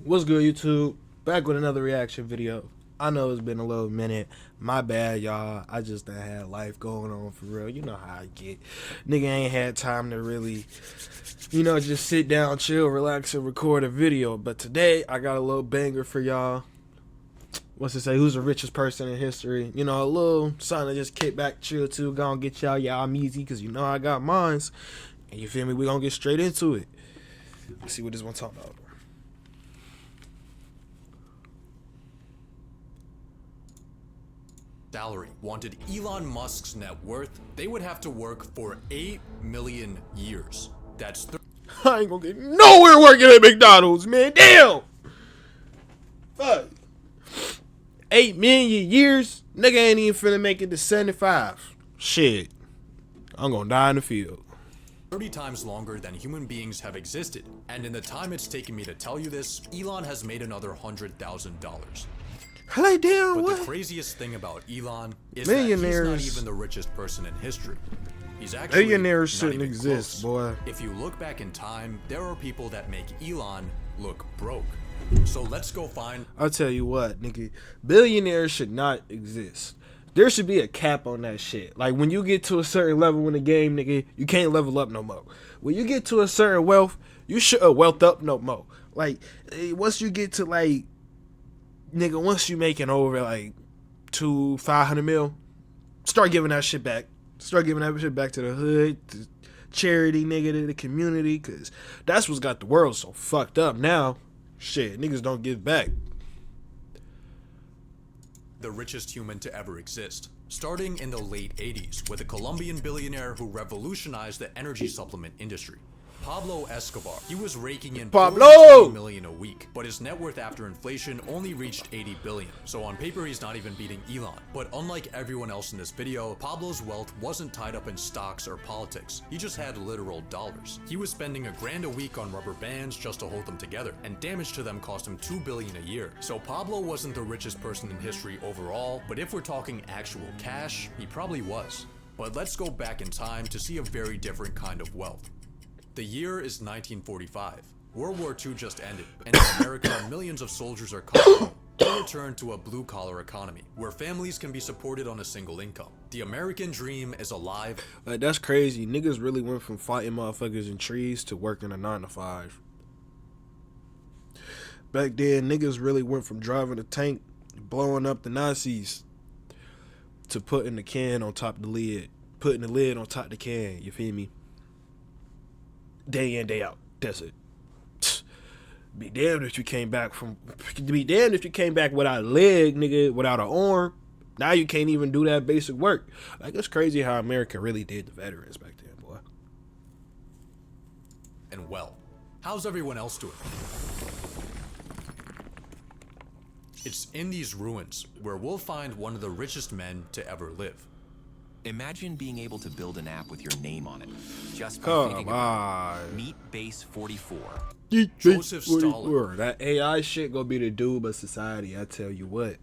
What's good, YouTube? Back with another reaction video. I know it's been a little minute. My bad, y'all. I just done had life going on for real. You know how I get. Nigga ain't had time to really, just sit down, chill, relax, and record a video. But today, I got a little banger for y'all. What's it say? Who's the richest person in history? A little something to just kick back, chill to. Gonna get y'all easy, because I got mines. And you feel me? We gonna get straight into it. Let's see what this one talking about. Salary wanted Elon Musk's net worth, they would have to work for 8 million years. That's I ain't gonna get nowhere working at McDonald's, man. Damn. Fuck. 8 million years? Nigga ain't even finna make it to 75. Shit. I'm gonna die in the field. 30 times longer than human beings have existed. And in the time it's taken me to tell you this, Elon has made another $100,000. Like, damn, but what? The craziest thing about Elon is millionaires, that he's not even the richest person in history. He's actually millionaires shouldn't exist, close. Boy. If you look back in time, there are people that make Elon look broke. So let's go find. I'll tell you what, nigga. Billionaires should not exist. There should be a cap on that shit. Like, when you get to a certain level in the game, nigga, you can't level up no more. When you get to a certain wealth, you should wealth up no more. Like, once you get to, like, nigga, once you making over like 500 mil, start giving that shit back. Start giving that shit back to the hood, to charity, nigga, to the community, cause that's what's got the world so fucked up now. Shit, niggas don't give back. The richest human to ever exist, starting in the late 80s with a Colombian billionaire who revolutionized the energy supplement industry. Pablo Escobar. He was raking in $40 million a week, but his net worth after inflation only reached $80 billion. So on paper, he's not even beating Elon. But unlike everyone else in this video, Pablo's wealth wasn't tied up in stocks or politics. He just had literal dollars. He was spending $1,000 a week on rubber bands just to hold them together, and damage to them cost him $2 billion a year. So Pablo wasn't the richest person in history overall, but if we're talking actual cash, he probably was. But let's go back in time to see a very different kind of wealth. The year is 1945. World War II just ended, and in America, millions of soldiers are coming home. They return to a blue-collar economy, where families can be supported on a single income. The American dream is alive. Like, that's crazy. Niggas really went from fighting motherfuckers in trees to working a 9 to 5. Back then, niggas really went from driving a tank, blowing up the Nazis, to putting the can on top of the lid. Putting the lid on top of the can, you feel me? Day in, day out. That's it. Be damned if you came back without a leg, nigga, without an arm. Now you can't even do that basic work. Like, it's crazy how America really did the veterans back then, boy. And well, how's everyone else doing? It's in these ruins where we'll find one of the richest men to ever live. Imagine being able to build an app with your name on it. Just by Come on. Meet Base 44. Joseph Stalin. That AI shit gonna be the doom of society, I tell you what.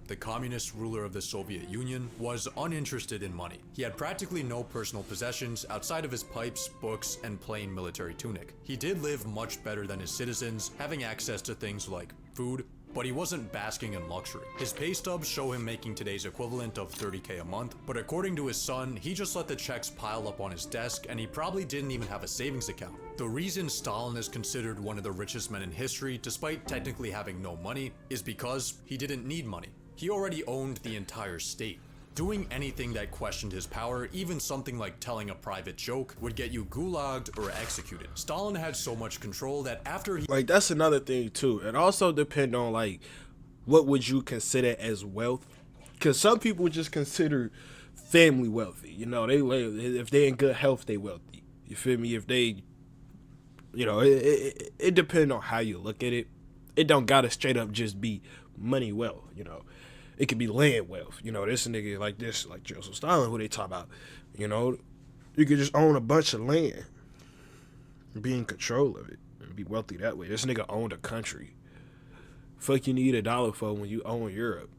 The communist ruler of the Soviet Union was uninterested in money. He had practically no personal possessions outside of his pipes, books, and plain military tunic. He did live much better than his citizens, having access to things like food, but he wasn't basking in luxury. His pay stubs show him making today's equivalent of $30K a month, but according to his son, he just let the checks pile up on his desk, and he probably didn't even have a savings account. The reason Stalin is considered one of the richest men in history, despite technically having no money, is because he didn't need money. He already owned the entire state. Doing anything that questioned his power, even something like telling a private joke, would get you gulagged or executed. Stalin had so much control that after he— Like, that's another thing too. It also depends on, like, what would you consider as wealth? Because some people just consider family wealthy. If they in good health, they wealthy. You feel me? If they, it depends on how you look at it. It don't gotta straight up just be money wealth, It could be land wealth. This nigga like Joseph Stalin, who they talk about. You could just own a bunch of land and be in control of it and be wealthy that way. This nigga owned a country. Fuck you need $1 for when you own Europe.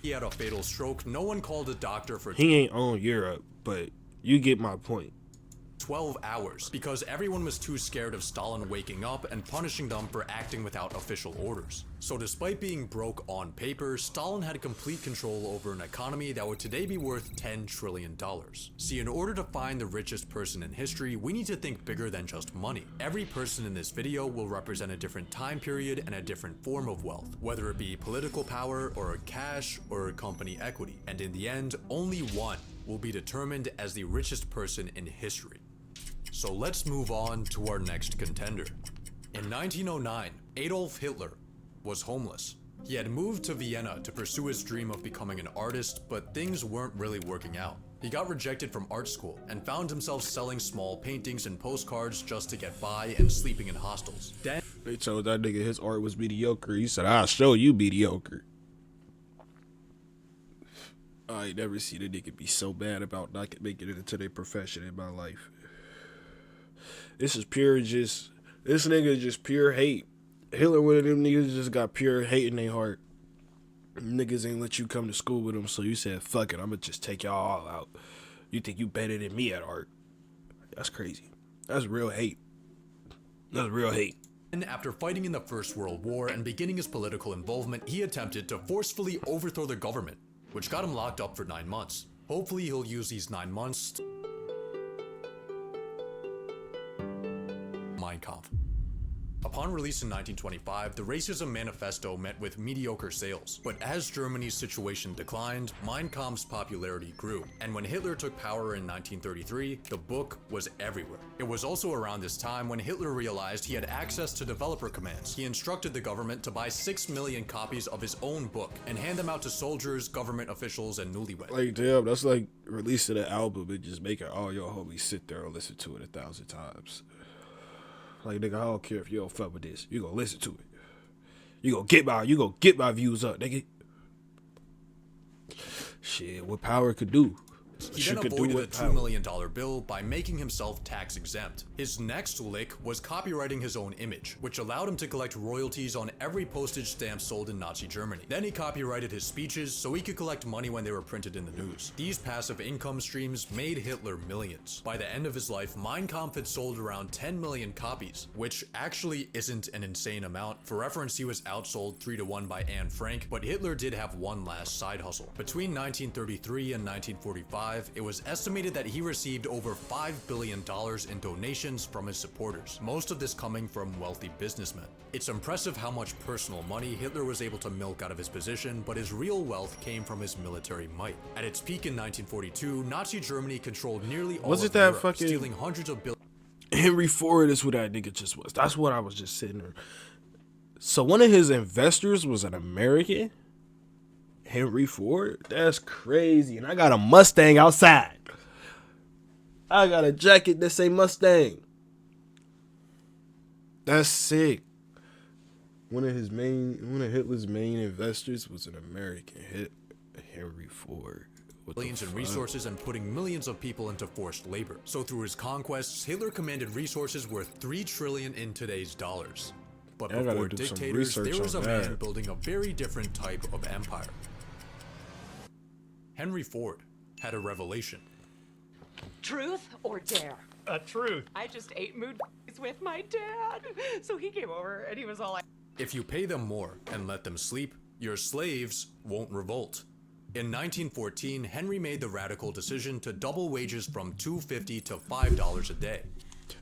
He had a fatal stroke. No one called a doctor for— He ain't own Europe, but you get my point. 12 hours because everyone was too scared of Stalin waking up and punishing them for acting without official orders. So despite being broke on paper, Stalin had complete control over an economy that would today be worth $10 trillion. See, in order to find the richest person in history, we need to think bigger than just money. Every person in this video will represent a different time period and a different form of wealth, whether it be political power or cash or company equity. And in the end, only one will be determined as the richest person in history. So let's move on to our next contender. In 1909, Adolf Hitler was homeless. He had moved to Vienna to pursue his dream of becoming an artist, but things weren't really working out. He got rejected from art school and found himself selling small paintings and postcards just to get by and sleeping in hostels. Then They told that nigga his art was mediocre. He said, I'll show you mediocre. I ain't never seen a nigga be so bad about not making it into their profession in my life. This is this nigga just pure hate. Hitler, one of them niggas, just got pure hate in their heart. Niggas ain't let you come to school with them, so you said, fuck it, I'm gonna just take y'all all out. You think you better than me at art. That's crazy. That's real hate. That's real hate. after fighting in the First World War and beginning his political involvement, he attempted to forcefully overthrow the government, which got him locked up for 9 months. Hopefully he'll use these 9 months to Mein Kampf. Upon release in 1925, the Racism Manifesto met with mediocre sales. But as Germany's situation declined, Mein Kampf's popularity grew. And when Hitler took power in 1933, the book was everywhere. It was also around this time when Hitler realized he had access to developer commands. He instructed the government to buy 6 million copies of his own book and hand them out to soldiers, government officials, and newlyweds. Like, damn, that's like releasing an album and just making all your homies sit there and listen to it 1,000 times. Like, nigga, I don't care if you don't fuck with this. You gonna listen to it. You gonna get my views up, nigga. Shit, what power could do. He then avoided a $2 million bill by making himself tax exempt. His next lick was copywriting his own image, which allowed him to collect royalties on every postage stamp sold in Nazi Germany. Then he copyrighted his speeches so he could collect money when they were printed in the news. These passive income streams made Hitler millions. By the end of his life, Mein Kampf had sold around 10 million copies, which actually isn't an insane amount. For reference, he was outsold 3-1 by Anne Frank, but Hitler did have one last side hustle. Between 1933 and 1945, it was estimated that he received over $5 billion in donations from his supporters, most of this coming from wealthy businessmen. It's impressive how much personal money Hitler was able to milk out of his position, but his real wealth came from his military might. At its peak in 1942, Nazi Germany controlled nearly all of Europe, stealing hundreds of billions. Henry Ford is who that nigga just was. That's what I was just sitting there. So one of his investors was an American? Henry Ford? That's crazy. And I got a Mustang outside. I got a jacket that say Mustang. That's sick. One of Hitler's main investors was an American. Henry Ford. Billions in resources and putting millions of people into forced labor. So through his conquests, Hitler commanded resources worth $3 trillion in today's dollars. But before dictators, there was a man building a very different type of empire. Henry Ford had a revelation. Truth or dare? Truth. I just ate mood with my dad. So he came over and he was all like, If you pay them more and let them sleep, your slaves won't revolt. In 1914, Henry made the radical decision to double wages from $2.50 to $5 a day.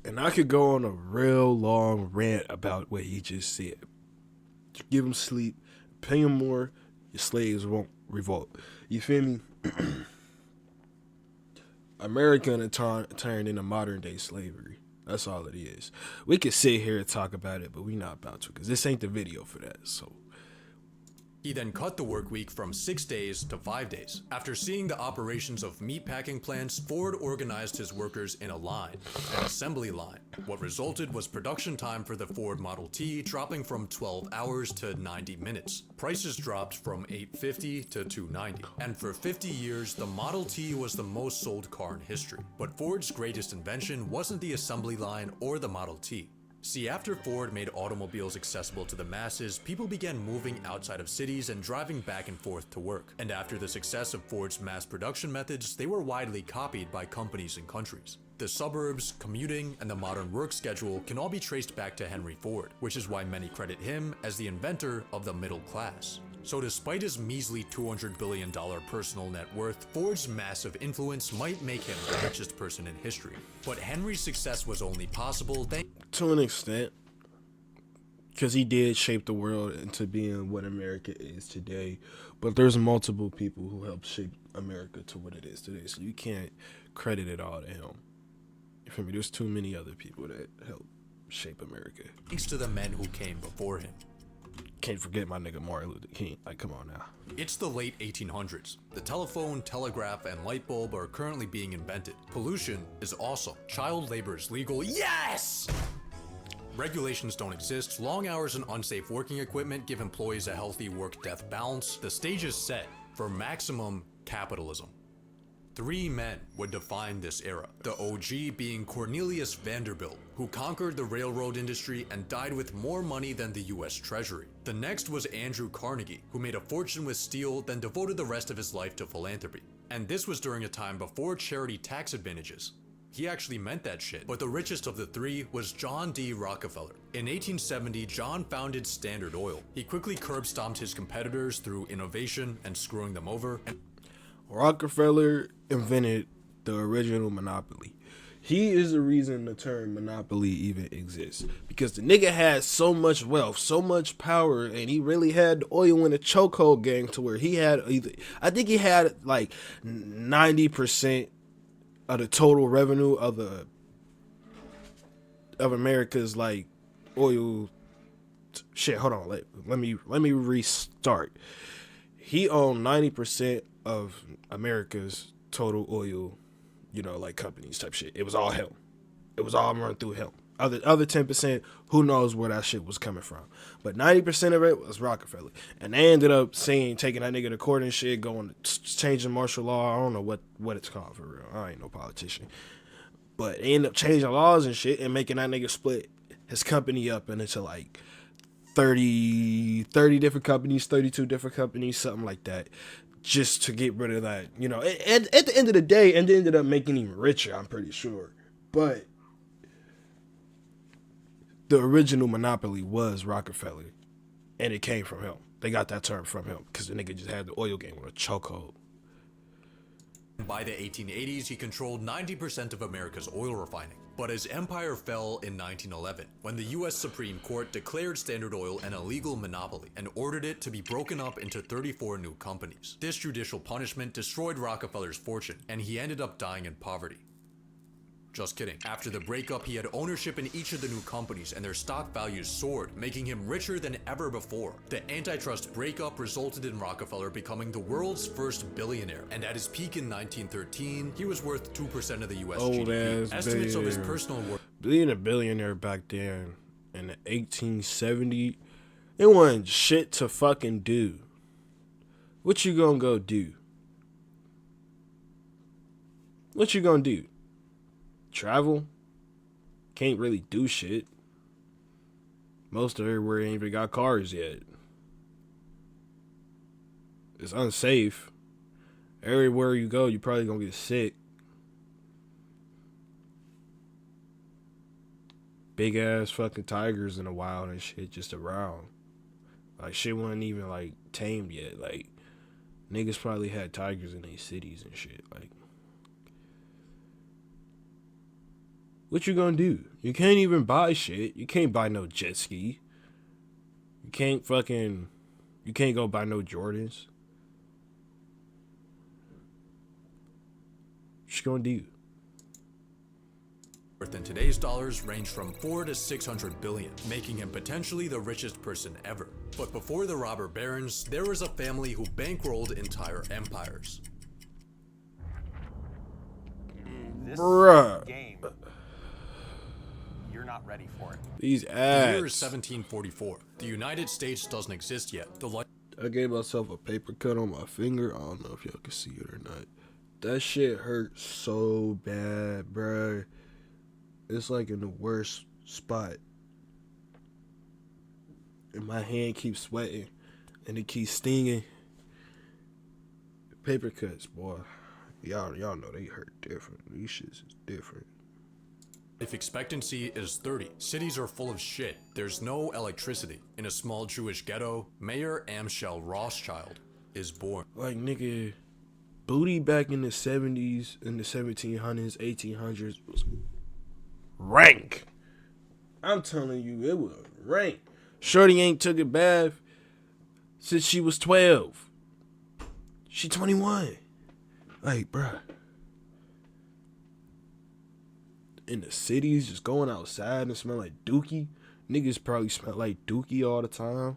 And I could go on a real long rant about what he just said. Give them sleep, pay them more, your slaves won't revolt. You feel me? America turned into modern day slavery. That's all it is. We could sit here and talk about it, but we not about to, because this ain't the video for that. So he then cut the work week from 6 days to 5 days. After seeing the operations of meatpacking plants, Ford organized his workers in a line, an assembly line. What resulted was production time for the Ford Model T dropping from 12 hours to 90 minutes. Prices dropped from $850 to $290. And for 50 years, the Model T was the most sold car in history. But Ford's greatest invention wasn't the assembly line or the Model T. See, after Ford made automobiles accessible to the masses, people began moving outside of cities and driving back and forth to work. And after the success of Ford's mass production methods, they were widely copied by companies and countries. The suburbs, commuting, and the modern work schedule can all be traced back to Henry Ford, which is why many credit him as the inventor of the middle class. So despite his measly $200 billion personal net worth, Ford's massive influence might make him the richest person in history. But Henry's success was only possible to an extent, because he did shape the world into being what America is today. But there's multiple people who helped shape America to what it is today, so you can't credit it all to him. You feel me? There's too many other people that helped shape America. thanks to the men who came before him. Can't forget my nigga Martin Luther King. Like, come on now. It's the late 1800s. The telephone, telegraph, and light bulb are currently being invented. Pollution is awesome. Child labor is legal. Yes! Regulations don't exist. Long hours and unsafe working equipment give employees a healthy work-death balance. The stage is set for maximum capitalism. 3 men would define this era. The OG being Cornelius Vanderbilt, who conquered the railroad industry and died with more money than the US Treasury. The next was Andrew Carnegie, who made a fortune with steel, then devoted the rest of his life to philanthropy. And this was during a time before charity tax advantages. He actually meant that shit. But the richest of the 3 was John D. Rockefeller. In 1870, John founded Standard Oil. He quickly curb-stomped his competitors through innovation and screwing them over. Rockefeller invented the original monopoly. He is the reason the term monopoly even exists, because the nigga had so much wealth, so much power, and he really had the oil in the chokehold gang to where he had I think he had like 90% of the total revenue of America's like oil shit. Hold on, let me restart. He owned 90% of America's total oil, like companies type shit. It was all him. It was all run through him. Other 10%, who knows where that shit was coming from. But 90% of it was Rockefeller. And they ended up taking that nigga to court and shit, going to changing martial law. I don't know what it's called for real. I ain't no politician. But they ended up changing laws and shit and making that nigga split his company up into like 30 different companies, 32 different companies, something like that, just to get rid of that, at the end of the day, and they ended up making him richer, I'm pretty sure. But the original monopoly was Rockefeller, and it came from him. They got that term from him, because the nigga just had the oil game with a chokehold. By the 1880s, he controlled 90% of America's oil refining. But his empire fell in 1911, when the US Supreme Court declared Standard Oil an illegal monopoly and ordered it to be broken up into 34 new companies. This judicial punishment destroyed Rockefeller's fortune, and he ended up dying in poverty. Just kidding. After the breakup, he had ownership in each of the new companies, and their stock values soared, making him richer than ever before. The antitrust breakup resulted in Rockefeller becoming the world's first billionaire, and at his peak in 1913, he was worth 2% of the US GDP. Estimates of his personal worth. Being a billionaire back then in the 1870s, it wasn't shit to fucking do. What you gonna go do? What you gonna do? Travel? Can't really do shit. Most of everywhere ain't even got cars yet. It's unsafe. Everywhere you go, you probably gonna get sick. Big ass fucking tigers in the wild and shit just around. Like, shit wasn't even like tamed yet. Like, niggas probably had tigers in their cities and shit. Like, what you gonna do? You can't even buy shit. You can't buy no jet ski. You can't go buy no Jordans. What you gonna do? In today's dollars range from 4 to 600 billion, making him potentially the richest person ever. But before the robber barons, there was a family who bankrolled entire empires. This Bruh. game, you're not ready for it. These The year is ads. 1744. The United States doesn't exist yet. I gave myself a paper cut on my finger. I don't know if y'all can see it or not. That shit hurt so bad, bruh. It's like in the worst spot. And my hand keeps sweating. And it keeps stinging. Paper cuts, boy. Y'all know they hurt different. These shits is different. Life expectancy is 30. Cities are full of shit. There's no electricity. In a small Jewish ghetto, Mayor Amschel Rothschild is born. Like, nigga, booty back in the 70s, in the 1700s, 1800s was rank. I'm telling you, it was rank. Shorty ain't took a bath since she was 12. She 21. Like, bruh. In the cities, just going outside and smell like dookie. Niggas probably smell like dookie all the time.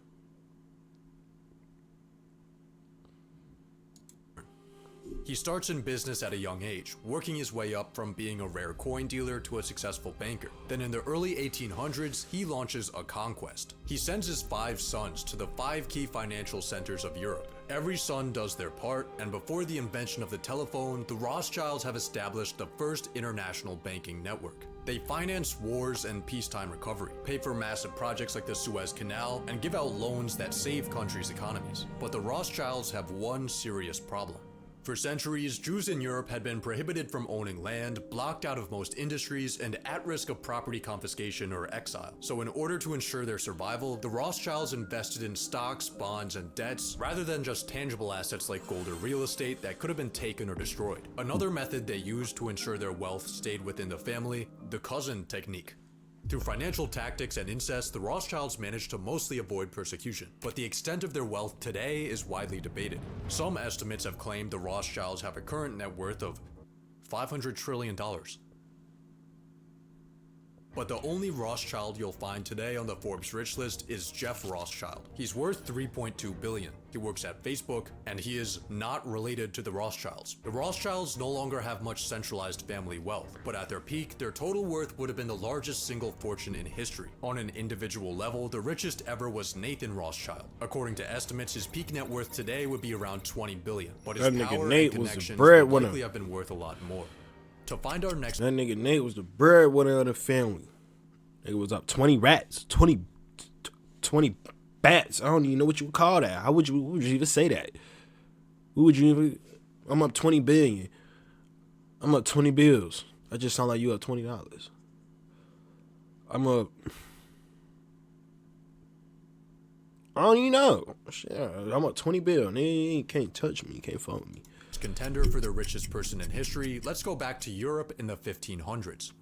He starts in business at a young age, working his way up from being a rare coin dealer to a successful banker. Then in the early 1800s, he launches a conquest. He sends his 5 sons to the 5 key financial centers of Europe. Every son does their part, and before the invention of the telephone, the Rothschilds have established the first international banking network. They finance wars and peacetime recovery, pay for massive projects like the Suez Canal, and give out loans that save countries' economies. But the Rothschilds have one serious problem. For centuries, Jews in Europe had been prohibited from owning land, blocked out of most industries, and at risk of property confiscation or exile. So in order to ensure their survival, the Rothschilds invested in stocks, bonds, and debts, rather than just tangible assets like gold or real estate that could have been taken or destroyed. Another method they used to ensure their wealth stayed within the family, the cousin technique. Through financial tactics and incest, the Rothschilds managed to mostly avoid persecution, but the extent of their wealth today is widely debated. Some estimates have claimed the Rothschilds have a current net worth of $500 trillion. But the only Rothschild you'll find today on the Forbes rich list is Jeff Rothschild. He's worth $3.2 billion. He works at Facebook, and he is not related to the Rothschilds. The Rothschilds no longer have much centralized family wealth, but at their peak, their total worth would have been the largest single fortune in history. On an individual level, the richest ever was Nathan Rothschild. According to estimates, his peak net worth today would be around $20 billion, but his That nigga power Nate and was the connections would breadwinner. likely have been worth a lot more. To find our next That nigga Nate was the breadwinner of the family. It was up 20 rats, 20 bats. I don't even know what you would call that. What would you even say that? Who would you even? I'm up 20 billion. I'm up 20 bills. That just sound like you up $20. I'm up. I don't even know. Shit, I'm up 20 billion. They can't touch me. Can't fuck with me. contender for the richest person in history, let's go back to Europe in the 1500s.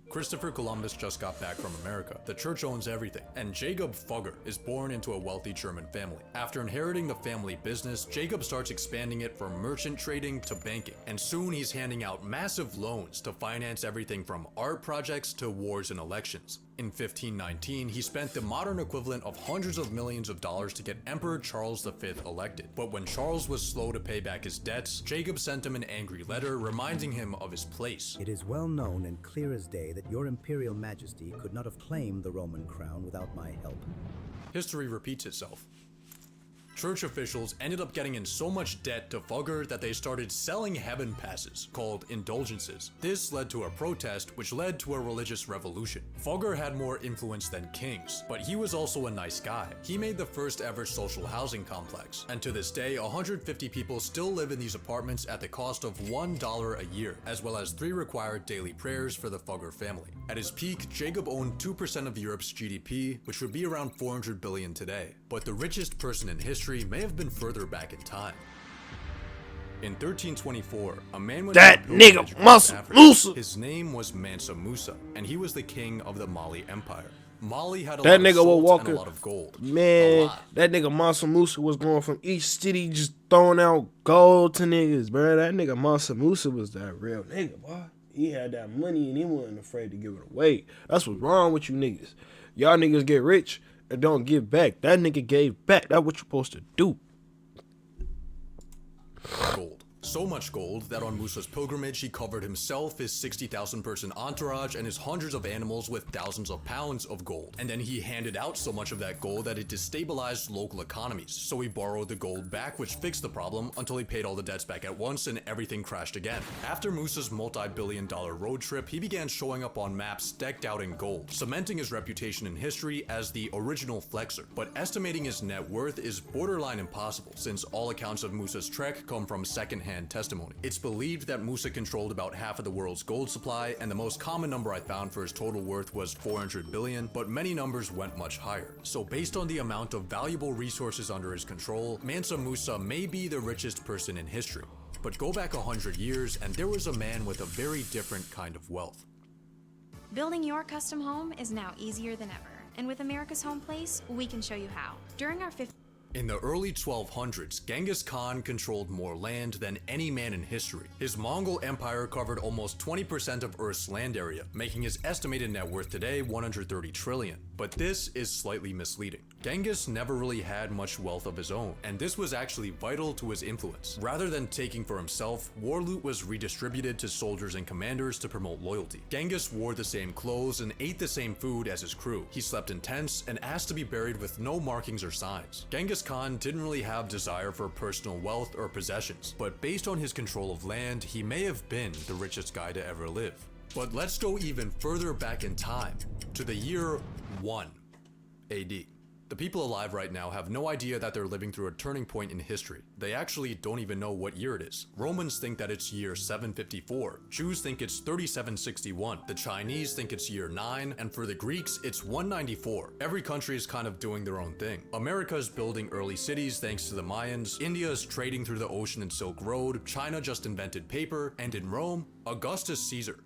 Christopher Columbus just got back from America. The church owns everything, and Jacob Fugger is born into a wealthy German family. After inheriting the family business, Jacob starts expanding it from merchant trading to banking, and soon he's handing out massive loans to finance everything from art projects to wars and elections. In 1519, he spent the modern equivalent of hundreds of millions of dollars to get Emperor Charles V elected. But when Charles was slow to pay back his debts, Jacob sent him an angry letter reminding him of his place. It is well known and clear as day that your Imperial Majesty could not have claimed the Roman crown without my help. History repeats itself. Church officials ended up getting in so much debt to Fugger that they started selling heaven passes, called indulgences. This led to a protest, which led to a religious revolution. Fugger had more influence than kings, but he was also a nice guy. He made the first ever social housing complex, and to this day, 150 people still live in these apartments at the cost of $1 a year, as well as 3 required daily prayers for the Fugger family. At his peak, Jacob owned 2% of Europe's GDP, which would be around $400 billion today. But the richest person in history may have been further back in time. In 1324, a man went That on a nigga pilgrimage Mansa across Africa. Musa. His name was Mansa Musa, and he was the king of the Mali Empire. Mali had a That lot of nigga will salt walk and a in- lot of gold. A Man, lot. that nigga Mansa Musa was going from each city just throwing out gold to niggas, bro. That nigga Mansa Musa was that real nigga, boy. He had that money and he wasn't afraid to give it away. That's what's wrong with you niggas. Y'all niggas get rich and don't give back. That nigga gave back. That's what you're supposed to do. Gold. So much gold that on Musa's pilgrimage he covered himself, his 60,000 person entourage, and his hundreds of animals with thousands of pounds of gold. And then he handed out so much of that gold that it destabilized local economies. So he borrowed the gold back, which fixed the problem until he paid all the debts back at once and everything crashed again. After Musa's multi-billion-dollar road trip, he began showing up on maps decked out in gold, cementing his reputation in history as the original flexer. But estimating his net worth is borderline impossible, since all accounts of Musa's trek come from secondhand secondhand testimony. It's believed that Musa controlled about half of the world's gold supply, and the most common number I found for his total worth was 400 billion, but many numbers went much higher. So based on the amount of valuable resources under his control, Mansa Musa may be the richest person in history. But go back 100 years and there was a man with a very different kind of wealth. Building your custom home is now easier than ever. And with America's Home Place, we can show you how. During our In the early 1200s, Genghis Khan controlled more land than any man in history. His Mongol Empire covered almost 20% of Earth's land area, making his estimated net worth today 130 trillion. But this is slightly misleading. Genghis never really had much wealth of his own, and this was actually vital to his influence. Rather than taking for himself, war loot was redistributed to soldiers and commanders to promote loyalty. Genghis wore the same clothes and ate the same food as his crew. He slept in tents and asked to be buried with no markings or signs. Genghis Khan didn't really have desire for personal wealth or possessions, but based on his control of land, he may have been the richest guy to ever live. But let's go even further back in time, to the year 1 AD. The people alive right now have no idea that they're living through a turning point in history. They actually don't even know what year it is. Romans think that it's year 754. Jews think it's 3761. The Chinese think it's year 9. And for the Greeks, it's 194. Every country is kind of doing their own thing. America's building early cities thanks to the Mayans. India is trading through the ocean and Silk Road. China just invented paper. And in Rome, Augustus Caesar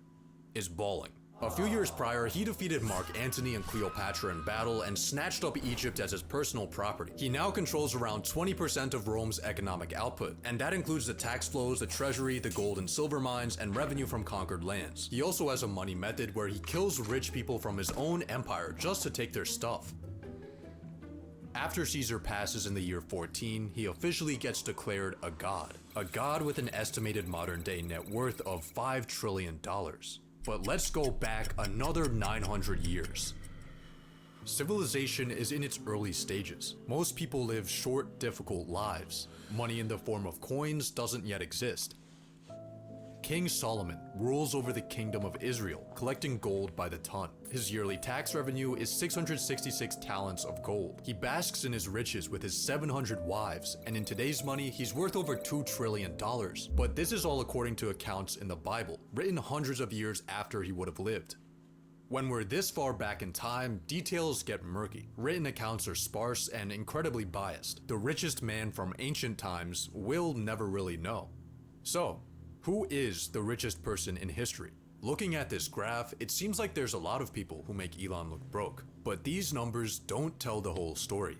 is balling. A few years prior, he defeated Mark Antony and Cleopatra in battle and snatched up Egypt as his personal property. He now controls around 20% of Rome's economic output, and that includes the tax flows, the treasury, the gold and silver mines, and revenue from conquered lands. He also has a money method where he kills rich people from his own empire just to take their stuff. After Caesar passes in the year 14, he officially gets declared a god with an estimated modern-day net worth of $5 trillion. But let's go back another 900 years. Civilization is in its early stages. Most people live short, difficult lives. Money in the form of coins doesn't yet exist. King Solomon rules over the kingdom of Israel, collecting gold by the ton. His yearly tax revenue is 666 talents of gold. He basks in his riches with his 700 wives, and in today's money, he's worth over $2 trillion. But this is all according to accounts in the Bible, written hundreds of years after he would have lived. When we're this far back in time, details get murky. Written accounts are sparse and incredibly biased. The richest man from ancient times will never really know. So, who is the richest person in history? Looking at this graph, it seems like there's a lot of people who make Elon look broke, but these numbers don't tell the whole story.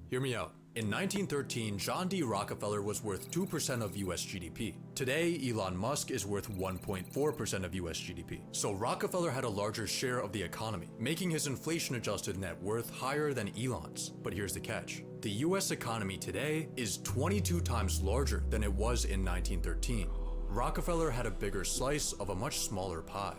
Hear me out. In 1913, John D. Rockefeller was worth 2% of US GDP. Today, Elon Musk is worth 1.4% of US GDP. So Rockefeller had a larger share of the economy, making his inflation-adjusted net worth higher than Elon's. But here's the catch. The US economy today is 22 times larger than it was in 1913. Rockefeller had a bigger slice of a much smaller pie.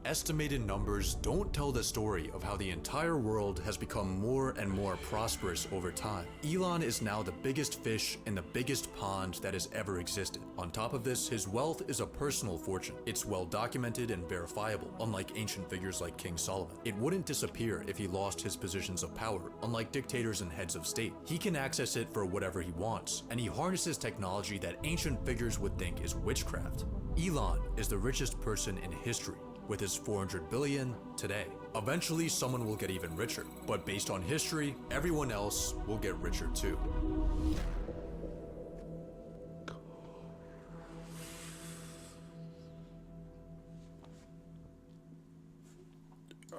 Estimated numbers don't tell the story of how the entire world has become more and more prosperous over time. Elon is now the biggest fish in the biggest pond that has ever existed. On top of this, his wealth is a personal fortune. It's well documented and verifiable, unlike ancient figures like King Solomon. It wouldn't disappear if he lost his positions of power, unlike dictators and heads of state. He can access it for whatever he wants, and he harnesses technology that ancient figures would think is witchcraft. Elon is the richest person in history, with his 400 billion today. Eventually, someone will get even richer, but based on history, everyone else will get richer too.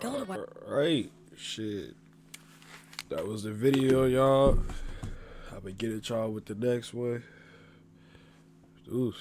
Alright, shit. That was the video, y'all. I'll be getting y'all with the next one. Deuce.